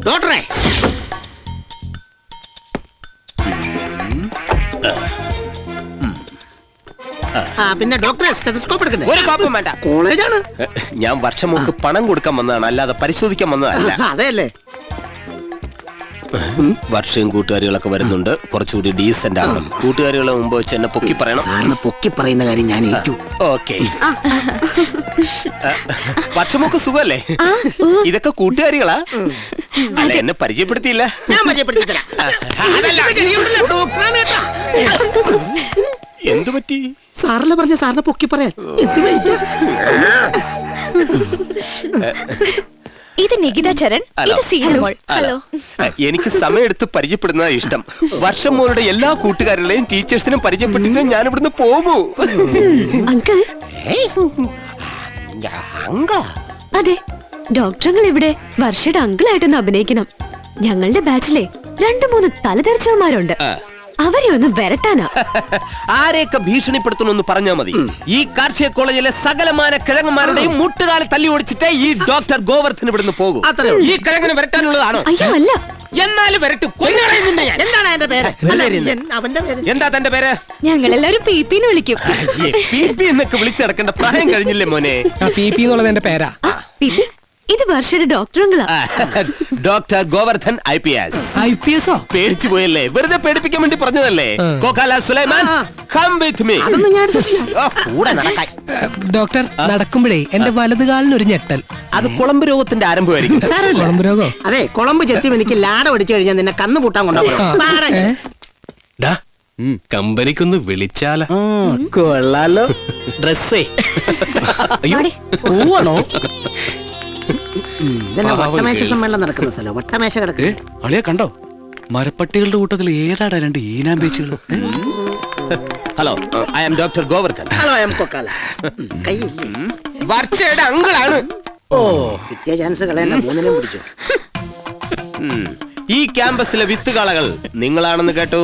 ഡോക്ടറെ, പിന്നെ ഡോക്ടറെ സ്റ്റെതസ്കോപ്പ് എടുക്കണ്ടേ? ഒരു കോപ്പം വേണ്ട. കോളേജാണ്. ഞാൻ വർഷം മുമ്പ് പണം കൊടുക്കാൻ വന്നതാണ്, അല്ലാതെ പരിശോധിക്കാൻ വന്നതല്ല. അതെയല്ലേ? വർഷവും കൂട്ടുകാരികളൊക്കെ വരുന്നുണ്ട്, കുറച്ചുകൂടി ഡീസന്റ് ആകണം. കൂട്ടുകാരികളെ മുമ്പ് വെച്ച് എന്നെ പൊക്കി പറയണം. സാറിന് പൊക്കി പറയുന്ന കാര്യം ഞാൻ ഏറ്റു. ഓക്കെ. വർഷമൊക്കെ സുഖല്ലേ? ഇതൊക്കെ കൂട്ടുകാരികളാ? അല്ല, എന്നെ പരിചയപ്പെടുത്തിയില്ല. ഞാൻ പരിചയപ്പെടുത്തി തരാം. എന്തു പറ്റി? സാറല്ലേ പറഞ്ഞ സാറിനെ പൊക്കി പറയാൻ. എന്ത് പറ്റി? ഇത് നികിത ചരൺ, ഇത് സീനമോൾ. ഹലോ. എനിക്ക് സമയമെടുത്ത് പരിചയപ്പെടുന്നതാ ഇഷ്ടം. വർഷം മോളുടെ എല്ലാ കൂട്ടുകാരുടെയും ടീച്ചേഴ്സിനും പരിചയപ്പെട്ടിട്ട് ഞാൻ ഇവിടുന്ന് പോകൂ. അങ്കിൾ. അതെ, ഡോക്ടറുകൾ ഇവിടെ വർഷയുടെ അങ്കിളായിട്ടൊന്ന് അഭിനയിക്കണം. ഞങ്ങളുടെ ബാച്ചിലെ 2-3 തലതെറിച്ചവന്മാരുണ്ട്. അവരെ ഒന്ന് വരട്ടാനാ. ആരെയൊക്കെ ഭീഷണിപ്പെടുത്തണമെന്ന് പറഞ്ഞാ മതി. ഈ കാർഷിക കോളേജിലെ സകലമാന കിഴങ്ങന്മാരുടെയും മുട്ടുകാലെ തല്ലി ഓടിച്ചിട്ടേ ഈ ഡോക്ടർ ഗോവർദ്ധൻ ഇവിടുന്ന് പോകും. ഈ കിഴങ്ങിന് വരട്ടാനുള്ളതാണോ? അയ്യോ അല്ല. എന്നാലും വരട്ടും. എന്താണ് എന്റെ പേര്? അവന്റെ പേര് എന്താ തന്റെ പേര്? ഞങ്ങളെല്ലാരും PP എന്ന് വിളിക്കും. PP എന്നൊക്കെ വിളിച്ചിടക്കേണ്ട പ്രായം കഴിഞ്ഞില്ലേ മോനെ? PP എന്നുള്ളത് എന്റെ പേരാ. ഇത് വർഷയുടെ ഡോക്ടറുകളാ. Doctor Govardhan IPS. IPS ഓ? പേടിച്ചു പോയല്ലേ? വെറുതെ പേടിപ്പിക്കാൻ വേണ്ടി പറഞ്ഞതല്ലേ? Kokkala Sulaiman, come with me. കൂടെ നടക്കാൻ. ഡോക്ടർ, നടക്കുമ്പോഴേ എന്റെ വലത് കാലിനൊരു ഞെട്ടൽ. അത് കുളമ്പ് രോഗത്തിന്റെ ആരംഭമായിരിക്കും. കുളമ്പ് രോഗോ? അതെ, കുളമ്പ് ചെത്തി എനിക്ക് ലാട പിടിച്ചു കഴിഞ്ഞാൽ നിന്നെ കന്നു പൂട്ടാൻ കൊണ്ടുപോകും. കമ്പനിക്കൊന്ന് വിളിച്ചാല. കൊള്ളാലോ. ഡ്രസ്സേ പോവാണോ? വട്ടമേശ സമ്മേളനം നടക്കുന്ന സ്ഥലം. വട്ടമേശ കിടക്കുക. അളിയെ കണ്ടോ? മരപ്പട്ടികളുടെ കൂട്ടത്തിൽ ഏതാടാ 2 ഈനാമ്പേച്ചുകൾ? Hello, I am doctor Govardhan. Hello, I am കൊക്കാല. കൈയില്ലേ? വർഷയുടെ അങ്കിളാണ്. ഓ, കിട്ടിയ ചാൻസ് കളയണ്ട. 3നും പിടിച്ചു. ഈ ക്യാമ്പസിലെ വിത്തുകാളകൾ നിങ്ങളാണെന്ന് കേട്ടു.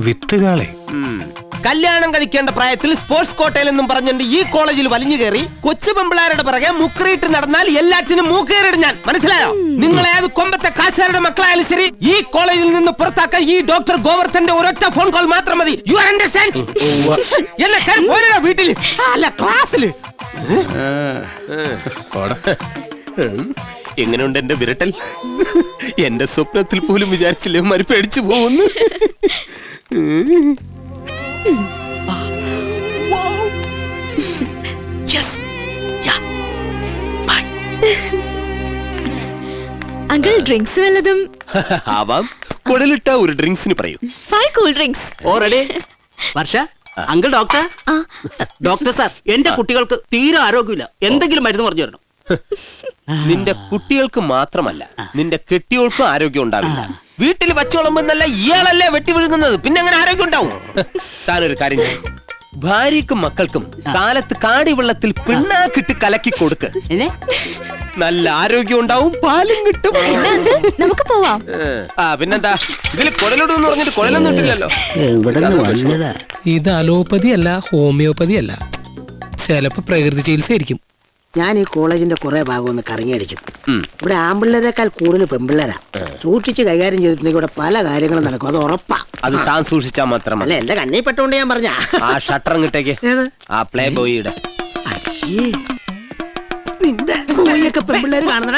വിത്തുകാളെ? കല്യാണം കഴിക്കേണ്ട പ്രായത്തിൽ സ്പോർട്സ് കോട്ടയിൽ എന്നും പറഞ്ഞുകൊണ്ട് ഈ കോളേജിൽ വലിഞ്ഞു കയറി കൊച്ചു പെമ്പിളാരുടെ പിറകെ മുക്കറിയിട്ട് നടന്നാൽ എല്ലാറ്റിനും മൂക്കേറിടും ഞാൻ. മനസ്സിലായോ? നിങ്ങൾ ഏത് കൊമ്പത്തെ കാശാരുടെ മക്കളായാലും ശരി, ഈ കോളേജിൽ നിന്ന് പുറത്താക്കാൻ ഈ ഡോക്ടർ ഗോവർദ്ധന്റെ ഒരൊറ്റ ഫോൺ കോൾ മാത്രം മതി. You are understand? എന്നെ പോരാ വീട്ടിൽ, അല്ല ക്ലാസ്സില്. എങ്ങനെയുണ്ട് എന്റെ വിരട്ടൽ? എന്റെ സ്വപ്നത്തിൽ പോലും വിചാരിച്ചില്ലേ മാറി പേടിച്ചു പോകുന്നു. അങ്കിൾ, ഡ്രിങ്ക്സ് വല്ലതും? ആവാം. കുടലിട്ട ഒരു ഡ്രിങ്ക്സിന് പറയൂ. 5 കൂൾ ഡ്രിങ്ക്സ്. ഓൾറെഡി. വർഷ, അങ്കിൾ ഡോക്ടർ. ഡോക്ടർ സാർ, എന്റെ കുട്ടികൾക്ക് തീരെ ആരോഗ്യമില്ല. എന്തെങ്കിലും മരുന്ന് പറഞ്ഞു തരണം. നിന്റെ കുട്ടികൾക്ക് മാത്രമല്ല, നിന്റെ കെട്ടിയോൾക്കും ആരോഗ്യം ഉണ്ടാവില്ല. വീട്ടിൽ വച്ചോളുമ്പെന്നല്ല ഇയാളല്ലേ വെട്ടി വിഴുങ്ങുന്നത്, പിന്നെ അങ്ങനെ ആരോഗ്യം ഉണ്ടാവും? താനൊരു കാര്യം ചെയ്യും, ഭാര്യക്കും മക്കൾക്കും കാലത്ത് കാടി വെള്ളത്തിൽ പിണ്ണാക്കിട്ട് കലക്കി കൊടുക്ക്. നല്ല ആരോഗ്യം ഉണ്ടാവും, പാലും കിട്ടും. നമുക്ക് പോവാം. പിന്നെന്താ, ഇതിൽ കുടലിടുന്ന് പറഞ്ഞിട്ട് കുടലൊന്നും ഇട്ടില്ലല്ലോ. ഇത് അലോപ്പതി അല്ല, ഹോമിയോപ്പതി അല്ല, ചിലപ്പോ പ്രകൃതി ചികിത്സ ആയിരിക്കും. ഞാൻ ഈ കോളേജിന്റെ കുറെ ഭാഗം ഒന്ന് കറങ്ങിയടിച്ചു. ഇവിടെ ആമ്പിള്ളേരെക്കാൾ കൂടുതൽ പെമ്പിള്ളേരാ. സൂക്ഷിച്ച് കൈകാര്യം ചെയ്തിട്ടുണ്ടെങ്കിൽ ഇവിടെ പല കാര്യങ്ങളും നടക്കും, അത് ഉറപ്പാ. അത് താൻ സൂക്ഷിച്ചാൽ മാത്രമല്ല. അല്ല, എന്റെ കണ്ണി പെട്ടോണ്ട് ഞാൻ പറഞ്ഞ ആ ഷട്ടർ ഇങ്ങോട്ടേക്ക്. ആ പ്ലേ ബോയിയുടെ നിന്റെ ബോയിയൊക്കെ പെമ്പിള്ളേര് കാണുന്ന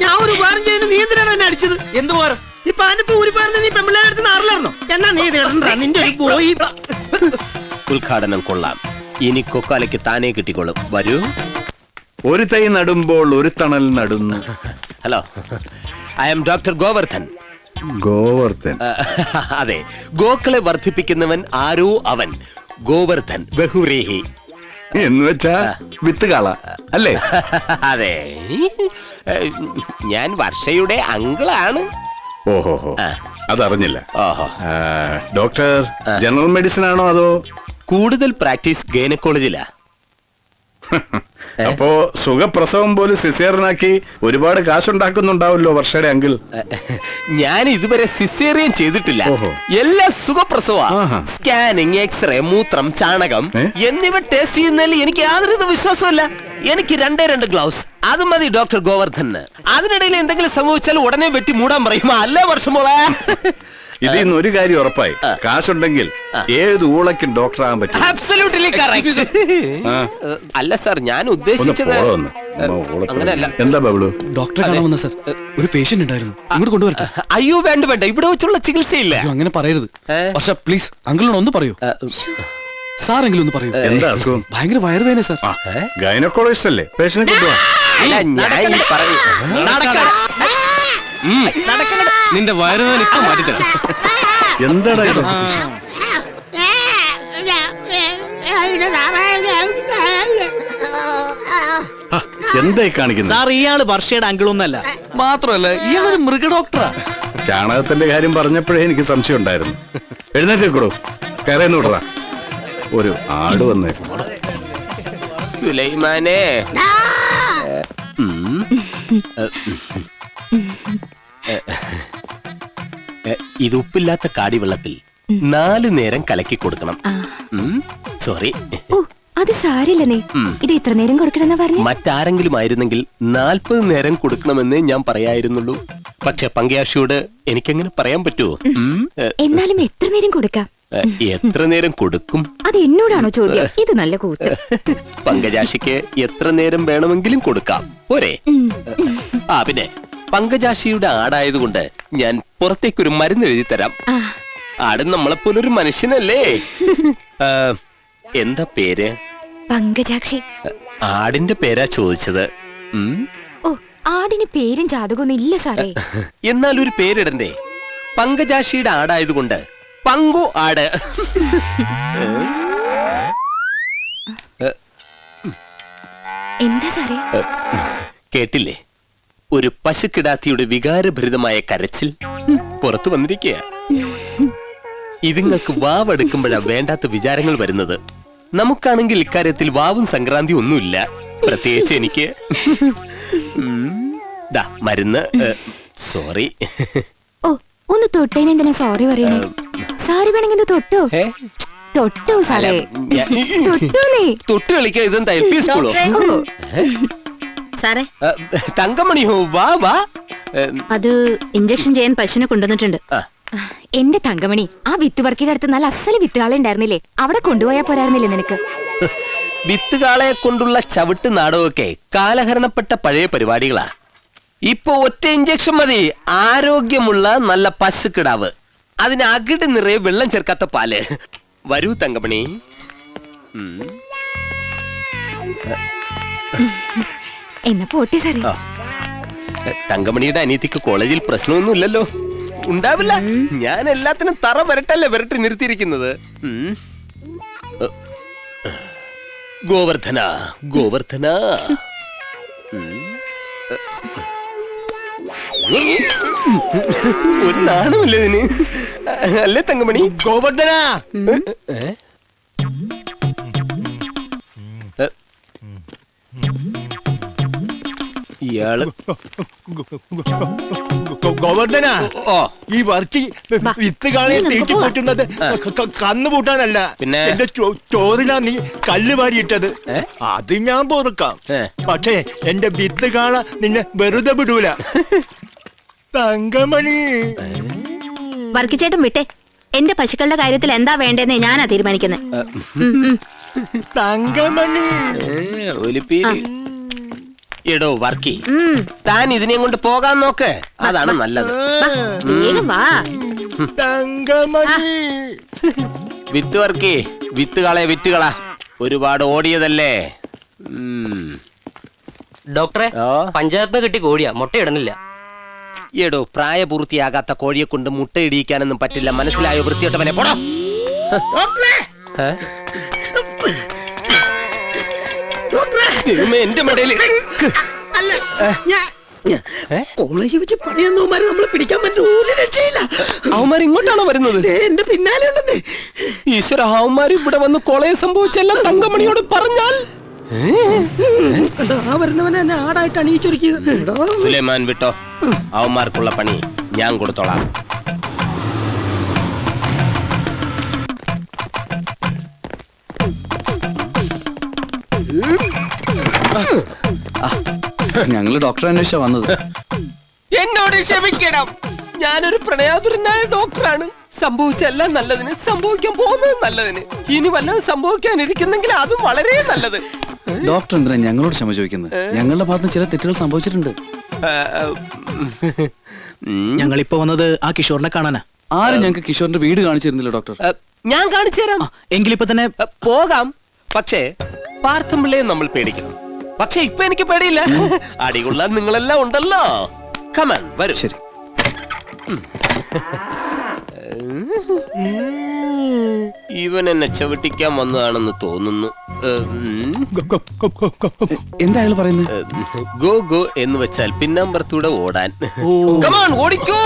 ഞാൻ ഒരു ഉപകാരം ചെയ്യുന്ന നീ എന്തിനാണ് എന്നെ അടിച്ചത്? എന്ത് പോരം? ഇപ്പൊ അതിന്റെ ഊരി പറഞ്ഞ നീ പെമ്പിള്ളേരെ അടുത്ത് നാറിലായിരുന്നോ? എന്നാ നീ ഇത് നിന്റെ ഒരു ബോയി. ഉദ്ഘാടനം കൊള്ളാം. ഇനി കൊക്കാലയ്ക്ക് താനേ കിട്ടിക്കോളും. വരൂ. ഒരു തൈ നടുമ്പോൾ ഒരു തണൽ നടുന്നു. Hello, I am doctor Govardhan. Govardhan? അതെ, ഗോക്കളെ വർദ്ധിപ്പിക്കുന്നവൻ ആരോ അവൻ. ഗോവർദ്ധൻ ബഹുരേഹി എന്ന് വെച്ചാ വിത്തുകാള അല്ലേ? അതെ, ഞാൻ വർഷയുടെ അങ്കിളാണ്. ഓഹോ, അതറിഞ്ഞില്ല. ഓഹോ. ഡോക്ടർ ജനറൽ മെഡിസിൻ ആണോ അതോ? കൂടുതൽ പ്രാക്ടീസ് ഗൈനക്കോളജിലാ. അപ്പോ സുഖപ്രസവം പോലും സിസേറിയനാക്കി ഒരുപാട് കാശുണ്ടാക്കുന്നുണ്ടാവല്ലോ വർഷയുടെ അങ്കിൾ. ഞാൻ ഇതുവരെ സിസേറിയൻ ചെയ്തിട്ടില്ല. എല്ലാ സുഖപ്രസവ. സ്കാനിങ്, എക്സ്റേ, മൂത്രം, ചാണകം എന്നിവ ടെസ്റ്റ് ചെയ്യുന്നതിൽ എനിക്ക് യാതൊരു വിശ്വാസമല്ല. എനിക്ക് 2 ഗ്ലൗസ് അത് മതി ഡോക്ടർ ഗോവർദ്ധന്. അതിനിടയിൽ എന്തെങ്കിലും സംഭവിച്ചാൽ ഉടനെ വെട്ടി മൂടാൻ പറയും. അല്ല വർഷമോളെ, ഇതിൽ നിന്ന് ഒരു കാര്യം ഉറപ്പായി, കാശുണ്ടെങ്കിൽ ഏത് ഊളയ്ക്കും ഡോക്ടറാകാൻ പറ്റും. Absolutely correct. അല്ല സാർ, ഞാൻ ഉദ്ദേശിച്ചത് അങ്ങനെയല്ല. എന്താ ബബിളു? ഡോക്ടറെ കാണാൻ വന്ന സാർ, ഒരു പേഷ്യന്റ് ഉണ്ടായിരുന്നു, ഇങ്ങോട്ട് കൊണ്ടുവരട്ടെ. അയ്യോ വേണ്ട വേണ്ട, ഇവിടെ വെച്ചുള്ള ചികിത്സയില്ല. അയ്യോ, അങ്ങനെ പറയരുത്. പക്ഷെ പ്ലീസ് അങ്കിളിനോട് ഒന്ന് പറയൂ. സാറെങ്കിലും ഒന്ന് പറയൂ. എന്താ അസുഖം? ഭയങ്കര വയറുവേദന സാർ. ഗൈനക്കോളജിസ്റ്റ് അല്ലേ? പേഷ്യന്റ് കൊണ്ടുപോവാ. നിന്റെ വയറുവേദന ഇപ്പൊ മാറ്റിത്തരാം. എന്താടാ ഇത്? എന്തായി കാണിക്കുന്നത്? സാർ, ഇയാള് വർഷയുടെ അങ്കിളൊന്നല്ല. മാത്രമല്ല ഇയാളൊരു മൃഗ ഡോക്ടറാ. ചാണകത്തിന്റെ കാര്യം പറഞ്ഞപ്പോഴേ എനിക്ക് സംശയം ഉണ്ടായിരുന്നു. എഴുന്നേറ്റേക്കൂടോ, കരയെന്ന് വിടറ. ഒരു ആട് വന്നേക്കും. സുലൈമാനെ, ഇത് ഉപ്പില്ലാത്ത കാടിവെള്ളത്തിൽ 4 നേരം കലക്കി കൊടുക്കണം. സോറി, അത് സാരില്ലെന്നേ. ഇത് ഇത്ര നേരം കൊടുക്കണമെന്ന് പറഞ്ഞു. മറ്റാരെങ്കിലും ആയിരുന്നെങ്കിൽ 40 നേരം കൊടുക്കണമെന്ന് ഞാൻ പറയായിരുന്നുള്ളൂ. പക്ഷെ പങ്കയാഷിയോട് എനിക്കെങ്ങനെ പറയാൻ പറ്റുമോ? എന്നാലും എത്ര നേരം കൊടുക്കാം? എത്ര നേരം കൊടുക്കും? അത് എന്നോടാണോ ചോദ്യം? ഇത് നല്ല കൂത്ത്. പങ്കജാഷിക്ക് എത്ര നേരം വേണമെങ്കിലും കൊടുക്കാം, പോരെ? പിന്നെ പങ്കജാഷിയുടെ ആടായതുകൊണ്ട് ഞാൻ പുറത്തേക്കൊരു മരുന്ന് എഴുതി തരാം. ആട് നമ്മളെപ്പോലൊരു മനുഷ്യനല്ലേ? എന്താ പേര്? പങ്കജാക്ഷി. ആടിന്റെ പേരാ ചോദിച്ചത്. ഓ, ആടിന് പേരും ജാതകമൊന്നും ഇല്ല സാറേ. എന്നാൽ ഒരു പേരിടണ്ടേ? പങ്കജാഷിയുടെ ആടായതുകൊണ്ട് പങ്കു ആട്. എന്താ സാറേ? കേട്ടില്ലേ? ഒരു പശുക്കിടാത്തിയുടെ വികാരഭരിതമായ കരച്ചിൽ പുറത്തു വന്നിരിക്കുക. ഇതുങ്ങൾക്ക് വാവെടുക്കുമ്പോഴാ വേണ്ടാത്ത വിചാരങ്ങൾ വരുന്നത്. നമുക്കാണെങ്കിൽ ഇക്കാര്യത്തിൽ വാവും സംക്രാന്തി ഒന്നുമില്ല, പ്രത്യേകിച്ച് എനിക്ക്. മരുന്ന്. സോറി. ഓ, ഒന്ന് തൊട്ടേന് എന്തിനാ സോറി പറയണേ? സാറി വേണമെങ്കിൽ തൊട്ടോ. തൊട്ടോ സാറേ, തൊട്ടോന്നേ. തൊട്ട് കളിക്കാൻ ഇതെന്താ LP സ്കൂളോ? സാറേ, തങ്കമണിയോ, വാ വാ. അത് ഇഞ്ചക്ഷൻ ചെയ്യാൻ പശുവിനെ കൊണ്ടുവന്നിട്ടുണ്ട്. എന്റെ തങ്കമണി, ആ വിത്ത് വർക്കിയുടെ അടുത്ത് നല്ല അസല് വിത്തുകാളെ ഉണ്ടായിരുന്നില്ലേ? അവിടെ കൊണ്ടുപോയാ പോരായിരുന്നില്ലേ നിനക്ക്? വിത്തുകാളെ കൊണ്ടുള്ള ചവിട്ട് നാടകമൊക്കെ കാലഹരണപ്പെട്ട പഴയ പരിപാടികളാ. ഇപ്പൊ ഒറ്റ ഇഞ്ചക്ഷൻ മതി. ആരോഗ്യമുള്ള നല്ല പശുക്കിടാവ്, അതിന് അകിട് നിറയെ വെള്ളം ചേർക്കാത്ത പാല്. വരൂ തങ്കമണി. എന്നാ പോട്ടെ സാറേ. തങ്കമണിയുടെ അനിയത്തിക്ക് കോളേജിൽ പ്രശ്നമൊന്നുമില്ലല്ലോ? ഉണ്ടാവില്ല. ഞാൻ എല്ലാത്തിനും തറ വരട്ടല്ലേ വരട്ടി നിർത്തിയിരിക്കുന്നത്. ഗോവർദ്ധന, ഗോവർദ്ധന. ഒരു നാണമില്ല ഇതിന്, അല്ലേ തങ്കമണി? ഗോവർദ്ധന. ഇയാള് ഗോവർദ്ധന, ഈ വർക്ക് വിത്തുകാളെ തീറ്റിപ്പോറ്റുന്നത് കന്നുപൂട്ടാനല്ല, പിന്നെ എന്റെ ചോറിനാ നീ കല്ല് വാരിയിട്ടത്. അത് ഞാൻ പൊറുക്കാം, പക്ഷേ എന്റെ വിത്തുകാള നിന്നെ വെറുതെ വിടൂല. തങ്കമണി. വർക്കിച്ചേട്ടൻ വിട്ടെ. എന്റെ പശുക്കളുടെ കാര്യത്തിൽ എന്താ വേണ്ടെന്ന് ഞാനാ തീരുമാനിക്കുന്നത്. തങ്കമണി. എടോ വർക്കി, താൻ ഇതിനെ കൊണ്ട് പോകാൻ നോക്ക്, അതാണ് നല്ലത്. തങ്കമണി. വിത്ത് വർക്കി, വിത്തുകളെ വിറ്റുകളാ. ഒരുപാട് ഓടിയതല്ലേ. ഡോക്ടറെ, പഞ്ചായത്തിന് കിട്ടി കോഴിയാ, മുട്ടയിടണില്ല. എടോ, പ്രായപൂർത്തിയാകാത്ത കോഴിയെ കൊണ്ട് മുട്ടയിടിക്കാനൊന്നും പറ്റില്ല, മനസ്സിലായോ? വൃത്തിയോട്ടവനെ പോടോ. എന്റെ മെടയില് കോളേജിൽ വെച്ച് പണിയെന്നവന്മാരെ നമ്മളെ പിടിക്കാൻ പറ്റും, ഒരു രക്ഷയില്ല. അവന്മാർ ഇങ്ങോട്ടാണോ വരുന്നത്? എന്റെ പിന്നാലെ ഉണ്ടെന്നേ. ഈശ്വര, അവന്മാർ ഇവിടെ വന്ന് കൊളയെ സംഭവിച്ചെല്ലാം തങ്കമണിയോട് പറഞ്ഞാൽ ആ വരുന്നവനെ എന്നെ ആടായിട്ട് അണിയിച്ചൊരുക്കിയത്. സുലൈമാൻ വിട്ടോ, അവന്മാർക്കുള്ള പണി ഞാൻ കൊടുത്തോളാം. ഞങ്ങള് ഡോക്ടറെ അന്വേഷിച്ചാ വന്നത്. എന്നോട് ക്ഷമിക്കണം, ഞാനൊരു പ്രണയാതുരനായ ഡോക്ടറാണ്. സംഭവിച്ചെല്ലാം നല്ലതിന്, സംഭവിക്കാൻ പോകുന്നത് നല്ലതിന്. ഇനി വല്ലതും സംഭവിക്കാനിരിക്കുന്നെങ്കിൽ അതും വളരെ നല്ലത്. ഡോക്ടർ എന്തിനാ ഞങ്ങളോട് ക്ഷമ ചോദിക്കുന്നത്? ഞങ്ങളുടെ ഭാഗത്ത് ചില തെറ്റുകൾ സംഭവിച്ചിട്ടുണ്ട്. ഞങ്ങളിപ്പോ വന്നത് ആ കിഷോറിനെ കാണാനാ. ആരും ഞങ്ങൾക്ക് കിഷോറിന്റെ വീട് കാണിച്ചിരുന്നില്ല ഡോക്ടർ. ഞാൻ കാണിച്ചു തരാം. എങ്കിലിപ്പോ തന്നെ പോകാം. പക്ഷേ പാർത്ഥമ്പിള്ളയെ നമ്മൾ പേടിക്കണം. പക്ഷെ ഇപ്പൊ എനിക്ക് പേടിയില്ല. അടികൊള്ളാൻ നിങ്ങളെല്ലാം ഉണ്ടല്ലോ. കമൺ, വരൂ. ശരി. ഇവൻ എന്നെ ചവിട്ടിക്കാൻ വന്നതാണെന്ന് തോന്നുന്നു. എന്താ അയാൾ പറയുന്നത്? ഗോ ഗോ എന്ന് വെച്ചാൽ പിന്നാമ്പറത്തൂടെ ഓടാൻ. കമോൺ, ഓടിക്കോ.